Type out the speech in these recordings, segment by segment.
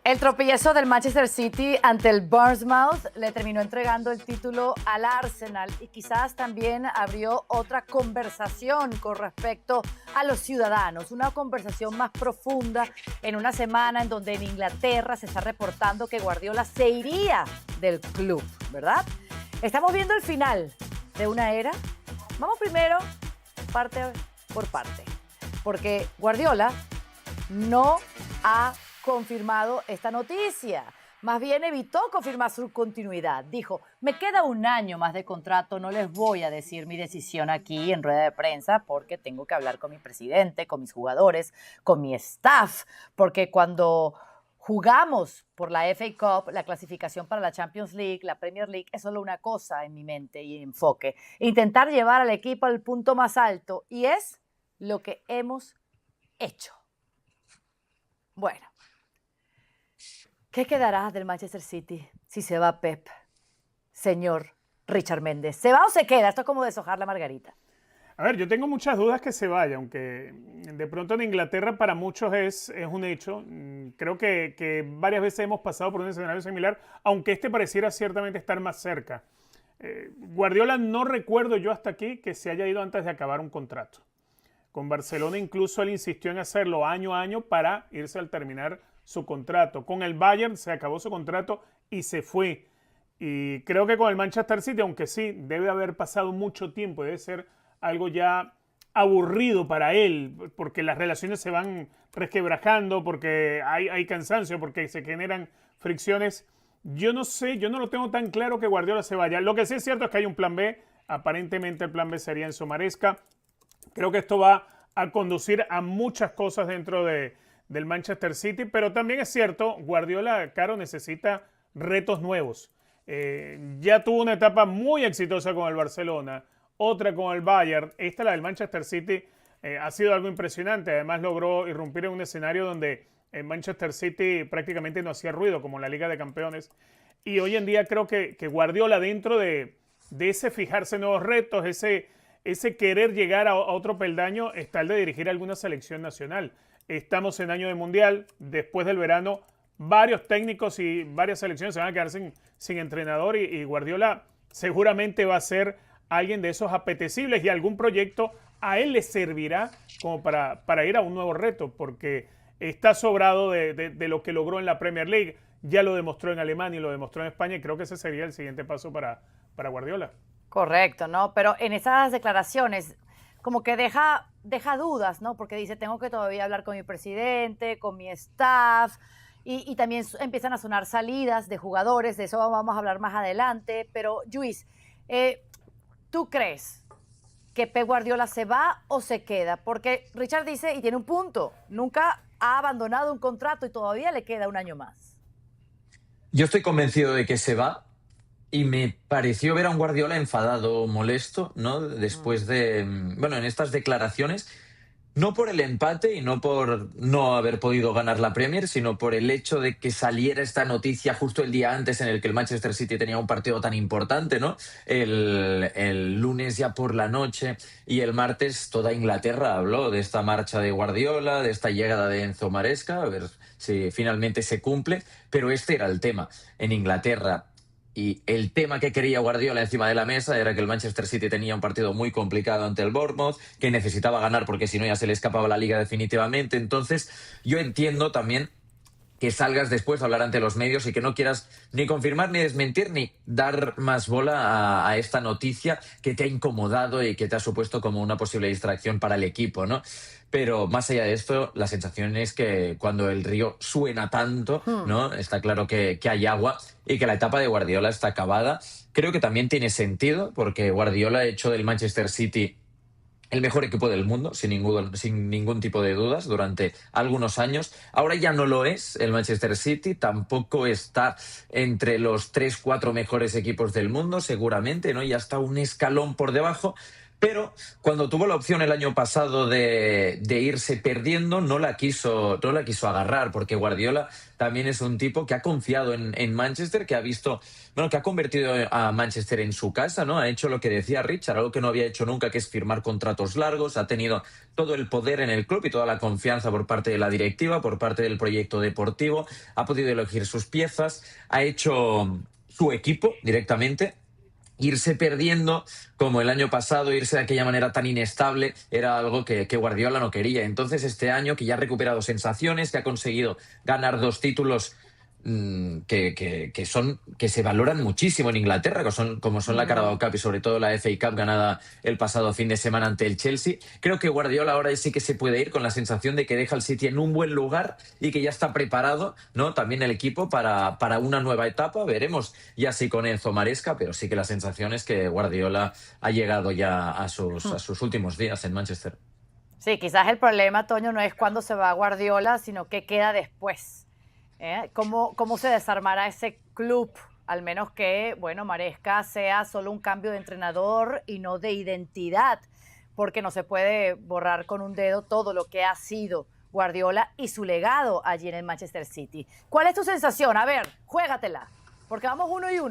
El tropiezo del Manchester City ante el Bournemouth le terminó entregando el título al Arsenal y quizás también abrió otra conversación con respecto a los ciudadanos, una conversación más profunda en una semana en donde en Inglaterra se está reportando que Guardiola se iría del club, ¿verdad? Estamos viendo el final de una era. Vamos primero parte por parte, porque Guardiola no ha confirmado esta noticia. Más bien evitó confirmar su continuidad. Dijo, me queda un año más de contrato, no les voy a decir mi decisión aquí en rueda de prensa porque tengo que hablar con mi presidente, con mis jugadores, con mi staff, porque cuando jugamos por la FA Cup, la clasificación para la Champions League, la Premier League, es solo una cosa en mi mente y enfoque. Intentar llevar al equipo al punto más alto y es lo que hemos hecho. Bueno, ¿qué quedará del Manchester City si se va Pep, señor Richard Méndez? ¿Se va o se queda? Esto es como deshojar la margarita. A ver, yo tengo muchas dudas que se vaya, aunque de pronto en Inglaterra para muchos es un hecho. Creo que varias veces hemos pasado por un escenario similar, aunque este pareciera ciertamente estar más cerca. Guardiola no recuerdo yo hasta aquí que se haya ido antes de acabar un contrato. Con Barcelona incluso él insistió en hacerlo año a año para irse al terminar su contrato. Con el Bayern se acabó su contrato y se fue. Y creo que con el Manchester City, aunque sí, debe haber pasado mucho tiempo, debe ser algo ya aburrido para él, porque las relaciones se van resquebrajando, porque hay cansancio, porque se generan fricciones. Yo no sé, yo no lo tengo tan claro que Guardiola se vaya. Lo que sí es cierto es que hay un plan B. Aparentemente el plan B sería Enzo Maresca. Creo que esto va a conducir a muchas cosas dentro del Manchester City, pero también es cierto, Guardiola, Caro, necesita retos nuevos. Ya tuvo una etapa muy exitosa con el Barcelona, otra con el Bayern. Esta, la del Manchester City, ha sido algo impresionante. Además logró irrumpir en un escenario donde el Manchester City prácticamente no hacía ruido, como la Liga de Campeones. Y hoy en día creo que Guardiola, dentro de ese fijarse en nuevos retos, ese querer llegar a otro peldaño, está el de dirigir alguna selección nacional. Estamos en año de mundial, después del verano varios técnicos y varias selecciones se van a quedar sin entrenador y Guardiola seguramente va a ser alguien de esos apetecibles y algún proyecto a él le servirá como para ir a un nuevo reto, porque está sobrado de lo que logró en la Premier League, ya lo demostró en Alemania y lo demostró en España y creo que ese sería el siguiente paso para Guardiola. Correcto, ¿no? Pero en esas declaraciones como que deja dudas, ¿no? Porque dice, tengo que todavía hablar con mi presidente, con mi staff, y también empiezan a sonar salidas de jugadores, de eso vamos a hablar más adelante, pero Luis, ¿tú crees que Pep Guardiola se va o se queda? Porque Richard dice, y tiene un punto, nunca ha abandonado un contrato y todavía le queda un año más. Yo estoy convencido de que se va. Y me pareció ver a un Guardiola enfadado, molesto, ¿no? Después de, bueno, en estas declaraciones, no por el empate y no por no haber podido ganar la Premier, sino por el hecho de que saliera esta noticia justo el día antes en el que el Manchester City tenía un partido tan importante, ¿no? El lunes ya por la noche y el martes toda Inglaterra habló de esta marcha de Guardiola, de esta llegada de Enzo Maresca, a ver si finalmente se cumple, pero este era el tema. En Inglaterra, y el tema que quería Guardiola encima de la mesa era que el Manchester City tenía un partido muy complicado ante el Bournemouth, que necesitaba ganar porque si no ya se le escapaba la liga definitivamente. Entonces yo entiendo también que salgas después a hablar ante los medios y que no quieras ni confirmar, ni desmentir, ni dar más bola a esta noticia que te ha incomodado y que te ha supuesto como una posible distracción para el equipo, ¿no? Pero más allá de esto, la sensación es que cuando el río suena tanto, ¿no? Está claro que hay agua y que la etapa de Guardiola está acabada. Creo que también tiene sentido porque Guardiola ha hecho del Manchester City el mejor equipo del mundo, sin ningún tipo de dudas, durante algunos años. Ahora ya no lo es el Manchester City, tampoco está entre los 3-4 mejores equipos del mundo, seguramente, ¿no? Ya está un escalón por debajo, Pero cuando tuvo la opción el año pasado de irse perdiendo, no la quiso agarrar, porque Guardiola también es un tipo que ha confiado en Manchester, que ha visto, bueno, que ha convertido a Manchester en su casa, ¿no? Ha hecho lo que decía Richard, algo que no había hecho nunca, que es firmar contratos largos, ha tenido todo el poder en el club y toda la confianza por parte de la directiva, por parte del proyecto deportivo, ha podido elegir sus piezas, ha hecho su equipo directamente. Irse perdiendo, como el año pasado, irse de aquella manera tan inestable, era algo que Guardiola no quería. Entonces, este año, que ya ha recuperado sensaciones, que ha conseguido ganar 2 títulos que se valoran muchísimo en Inglaterra, como son la Carabao Cup y sobre todo la FA Cup ganada el pasado fin de semana ante el Chelsea. Creo que Guardiola ahora sí que se puede ir con la sensación de que deja el City en un buen lugar y que ya está preparado, ¿no? También el equipo para una nueva etapa. Veremos ya sí con Enzo Maresca, pero sí que la sensación es que Guardiola ha llegado ya a sus últimos días en Manchester. Sí, quizás el problema, Toño, no es cuándo se va Guardiola, sino qué queda después. ¿Cómo se desarmará ese club? Al menos que, bueno, Maresca sea solo un cambio de entrenador y no de identidad, porque no se puede borrar con un dedo todo lo que ha sido Guardiola y su legado allí en el Manchester City. ¿Cuál es tu sensación? A ver, juégatela, porque vamos 1-1.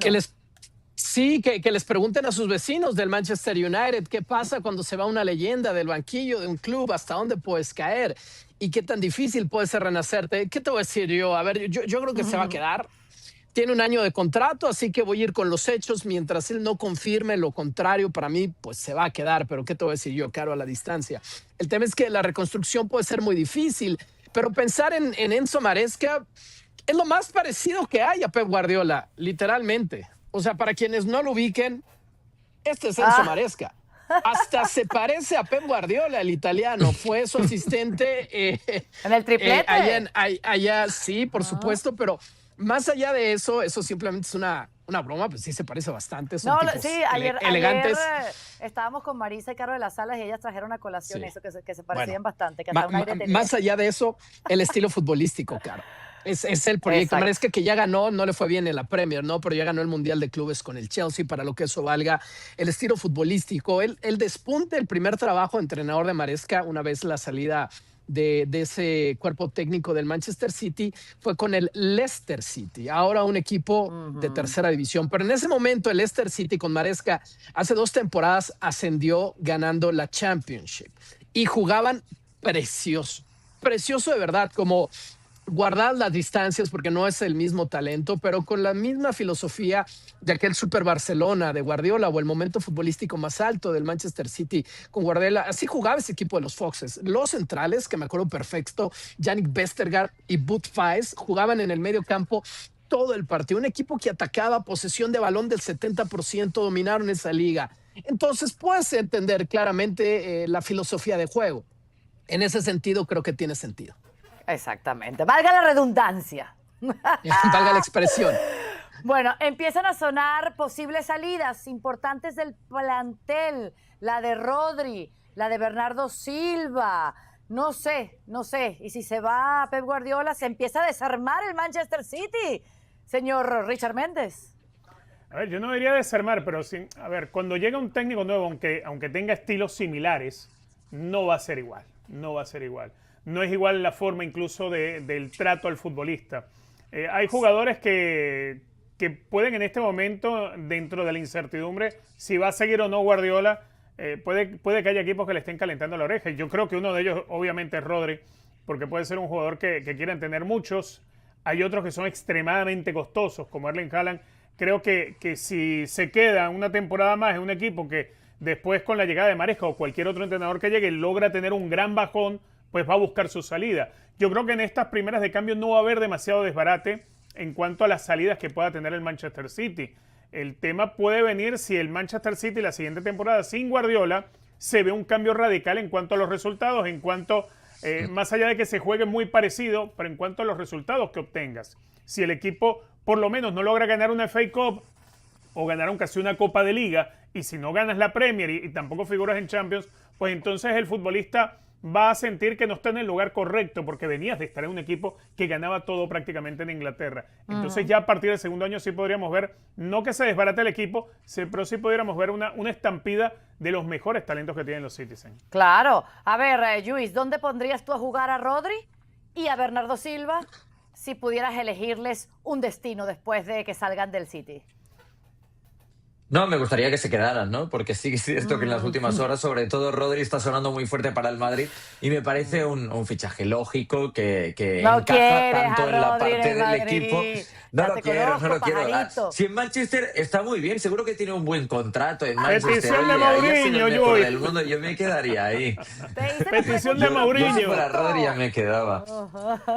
Que les pregunten a sus vecinos del Manchester United qué pasa cuando se va una leyenda del banquillo de un club, hasta dónde puedes caer y qué tan difícil puede ser renacerte. ¿Qué te voy a decir yo? A ver, yo creo que se va a quedar. Tiene un año de contrato, así que voy a ir con los hechos. Mientras él no confirme lo contrario, para mí, pues se va a quedar. Pero ¿qué te voy a decir yo, Caro, a la distancia? El tema es que la reconstrucción puede ser muy difícil, pero pensar en Enzo Maresca es lo más parecido que hay a Pep Guardiola, literalmente. O sea, para quienes no lo ubiquen, este es Enzo Maresca. Hasta se parece a Pep Guardiola, el italiano. Fue su asistente. ¿En el triplete? Allá, sí, por supuesto, pero más allá de eso, eso simplemente es una broma, pues sí se parece bastante. Son tipos elegantes. Ayer estábamos con Marisa y Caro de las Salas y ellas trajeron a colación eso, que se parecían bastante. Que más allá de eso, el estilo futbolístico, Caro. Es el proyecto. Maresca, que ya ganó, no le fue bien en la Premier, ¿no? Pero ya ganó el Mundial de Clubes con el Chelsea, para lo que eso valga. El estilo futbolístico, el despunte, el primer trabajo de entrenador de Maresca, una vez la salida de ese cuerpo técnico del Manchester City, fue con el Leicester City, ahora un equipo de tercera división. Pero en ese momento el Leicester City con Maresca, hace 2 temporadas ascendió ganando la Championship y jugaban precioso de verdad, como guardar las distancias porque no es el mismo talento, pero con la misma filosofía de aquel Super Barcelona de Guardiola o el momento futbolístico más alto del Manchester City con Guardiola. Así jugaba ese equipo de los Foxes. Los centrales, que me acuerdo perfecto, Yannick Vestergaard y Wout Faes, jugaban en el medio campo todo el partido. Un equipo que atacaba, posesión de balón del 70%, dominaron esa liga. Entonces puedes entender claramente la filosofía de juego. En ese sentido creo que tiene sentido. Exactamente. Valga la redundancia. Valga la expresión. Bueno, empiezan a sonar posibles salidas importantes del plantel. La de Rodri, la de Bernardo Silva. No sé. Y si se va Pep Guardiola, se empieza a desarmar el Manchester City. Señor Richard Méndez. A ver, yo no diría desarmar, pero sí, a ver, cuando llega un técnico nuevo, aunque tenga estilos similares, no va a ser igual. No es igual la forma incluso del trato al futbolista. Hay jugadores que pueden en este momento, dentro de la incertidumbre, si va a seguir o no Guardiola, puede que haya equipos que le estén calentando la oreja. Y yo creo que uno de ellos obviamente es Rodri, porque puede ser un jugador que quieren tener muchos. Hay otros que son extremadamente costosos, como Erling Haaland. Creo que si se queda una temporada más en un equipo que después con la llegada de Maresca o cualquier otro entrenador que llegue logra tener un gran bajón, pues va a buscar su salida. Yo creo que en estas primeras de cambio no va a haber demasiado desbarate en cuanto a las salidas que pueda tener el Manchester City. El tema puede venir si el Manchester City la siguiente temporada sin Guardiola se ve un cambio radical en cuanto a los resultados, en cuanto, más allá de que se juegue muy parecido, pero en cuanto a los resultados que obtengas. Si el equipo por lo menos no logra ganar una FA Cup o ganar casi una Copa de Liga, y si no ganas la Premier y tampoco figuras en Champions, pues entonces el futbolista va a sentir que no está en el lugar correcto porque venías de estar en un equipo que ganaba todo prácticamente en Inglaterra. Entonces ya a partir del segundo año sí podríamos ver, no que se desbarate el equipo, pero sí pudiéramos ver una estampida de los mejores talentos que tienen los Citizens. Claro. A ver, Luis, ¿dónde pondrías tú a jugar a Rodri y a Bernardo Silva si pudieras elegirles un destino después de que salgan del City? No, me gustaría que se quedaran, ¿no? Porque sí que es cierto que en las últimas horas, sobre todo Rodri, está sonando muy fuerte para el Madrid y me parece un fichaje lógico que No encaja tanto en la Rodri en parte el del Madrid. equipo. Ya No te lo quiero, no lo conozco, quiero. pajarito. Si en Manchester está muy bien, seguro que tiene un buen contrato en Manchester. Petición de Oye, ahí es el Mourinho, mejor Yui. del mundo, yo me quedaría ahí. Te hice la Petición de pregunta. Mourinho. Yo si fuera Rodri ya me quedaba.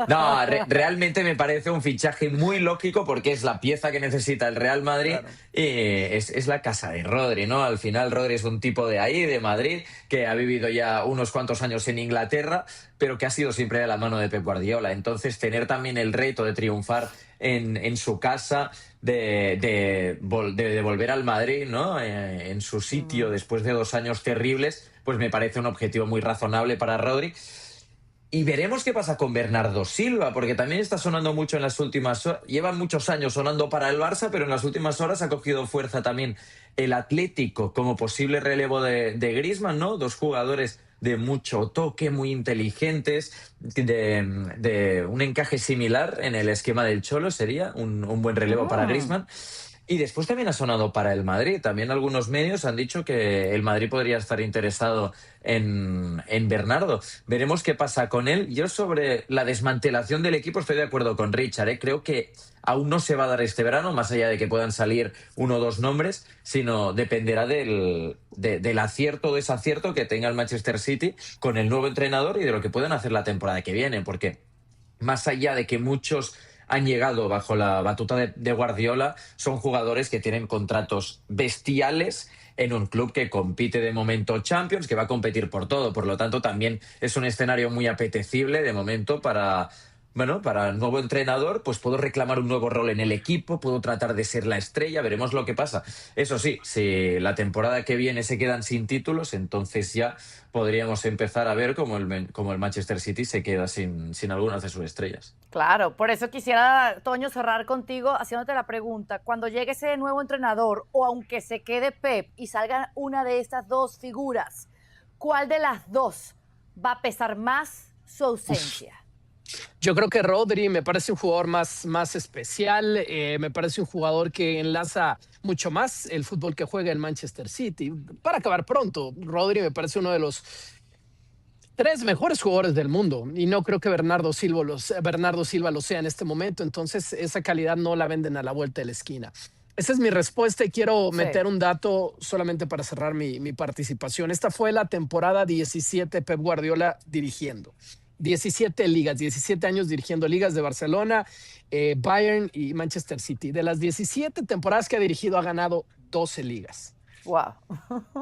No, realmente me parece un fichaje muy lógico porque es la pieza que necesita el Real Madrid y es la casa de Rodri, ¿no? Al final Rodri es un tipo de ahí, de Madrid, que ha vivido ya unos cuantos años en Inglaterra, pero que ha sido siempre de la mano de Pep Guardiola. Entonces tener también el reto de triunfar en su casa, de volver al Madrid, ¿no? En su sitio después de 2 años terribles, pues me parece un objetivo muy razonable para Rodri. Y veremos qué pasa con Bernardo Silva, porque también está sonando mucho en las últimas horas. Llevan muchos años sonando para el Barça, pero en las últimas horas ha cogido fuerza también el Atlético como posible relevo de Griezmann, ¿no? 2 jugadores de mucho toque, muy inteligentes, de un encaje similar en el esquema del Cholo, sería un buen relevo para Griezmann. Y después también ha sonado para el Madrid. También algunos medios han dicho que el Madrid podría estar interesado en Bernardo. Veremos qué pasa con él. Yo sobre la desmantelación del equipo estoy de acuerdo con Richard, ¿eh? Creo que aún no se va a dar este verano, más allá de que puedan salir 1 o 2 nombres, sino dependerá del acierto o desacierto que tenga el Manchester City con el nuevo entrenador y de lo que puedan hacer la temporada que viene. Porque más allá de que muchos han llegado bajo la batuta de Guardiola, son jugadores que tienen contratos bestiales en un club que compite de momento Champions, que va a competir por todo. Por lo tanto, también es un escenario muy apetecible de momento para el nuevo entrenador. Pues puedo reclamar un nuevo rol en el equipo, puedo tratar de ser la estrella, veremos lo que pasa. Eso sí, si la temporada que viene se quedan sin títulos, entonces ya podríamos empezar a ver cómo el Manchester City se queda sin algunas de sus estrellas. Claro, por eso quisiera, Toño, cerrar contigo haciéndote la pregunta. Cuando llegue ese nuevo entrenador, o aunque se quede Pep y salga una de estas 2 figuras, ¿cuál de las 2 va a pesar más su ausencia? Yo creo que Rodri me parece un jugador más especial, me parece un jugador que enlaza mucho más el fútbol que juega en Manchester City. Para acabar pronto, Rodri me parece uno de los 3 mejores jugadores del mundo y no creo que Bernardo Silva lo sea en este momento, entonces esa calidad no la venden a la vuelta de la esquina. Esa es mi respuesta y quiero meter un dato solamente para cerrar mi participación. Esta fue la temporada 17 Pep Guardiola dirigiendo. 17 ligas, 17 años dirigiendo ligas de Barcelona, Bayern y Manchester City. De las 17 temporadas que ha dirigido, ha ganado 12 ligas. Wow.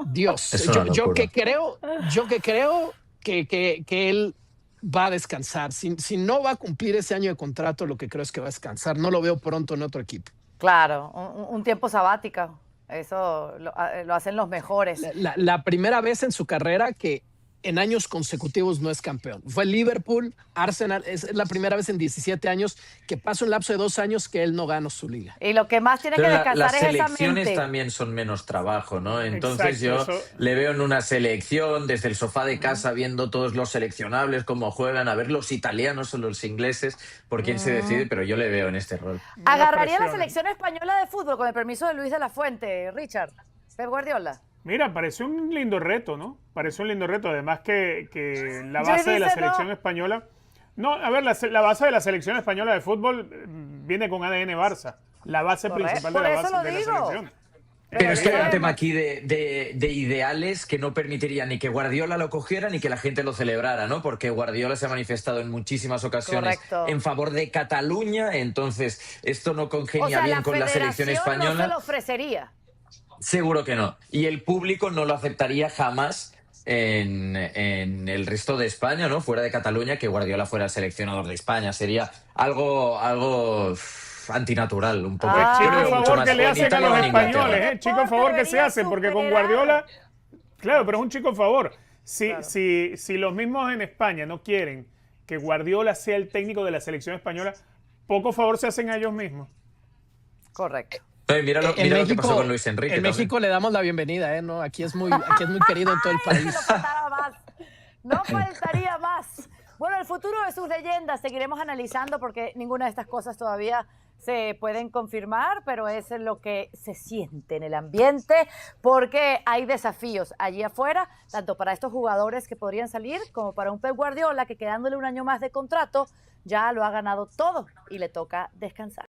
Dios, yo que creo que él va a descansar. Si no va a cumplir ese año de contrato, lo que creo es que va a descansar. No lo veo pronto en otro equipo. Claro, un tiempo sabático. Eso lo hacen los mejores. La primera vez en su carrera que en años consecutivos no es campeón. Fue Liverpool, Arsenal, es la primera vez en 17 años que pasa un lapso de 2 años que él no gana su liga. Y lo que más tiene que descansar las es esa selecciones mente. también son menos trabajo, ¿no? Entonces Exacto, yo le veo en una selección, desde el sofá de casa, viendo todos los seleccionables, cómo juegan, a ver los italianos o los ingleses, por quién se decide, pero yo le veo en este rol. ¿Agarraría la selección española de fútbol con el permiso de Luis de la Fuente, Richard? Pep Guardiola. Mira, parece un lindo reto, ¿no? Parece un lindo reto. Además que la base de la selección española... No, a ver, la base de la selección española de fútbol viene con ADN Barça. La base principal de la selección. Pero es que hay un tema aquí de ideales que no permitiría ni que Guardiola lo cogiera ni que la gente lo celebrara, ¿no? Porque Guardiola se ha manifestado en muchísimas ocasiones en favor de Cataluña, entonces esto no congenia bien con la selección española. No se lo ofrecería. Seguro que no. Y el público no lo aceptaría jamás en el resto de España, ¿no? Fuera de Cataluña, que Guardiola fuera el seleccionador de España. Sería algo antinatural, un poco. Chico, favor que le hacen a los españoles, chico, favor que se hace, porque con Guardiola... Claro, pero es un chico favor. Claro. Si los mismos en España no quieren que Guardiola sea el técnico de la selección española, poco favor se hacen a ellos mismos. Correcto. Mira lo que pasó con Luis Enrique. En México le damos la bienvenida, ¿no? Aquí es muy querido en todo el Ay, país. no faltaba más. No faltaría más. Bueno, el futuro de sus leyendas seguiremos analizando porque ninguna de estas cosas todavía se pueden confirmar, pero es lo que se siente en el ambiente porque hay desafíos allí afuera, tanto para estos jugadores que podrían salir como para un Pep Guardiola que quedándole un año más de contrato ya lo ha ganado todo y le toca descansar.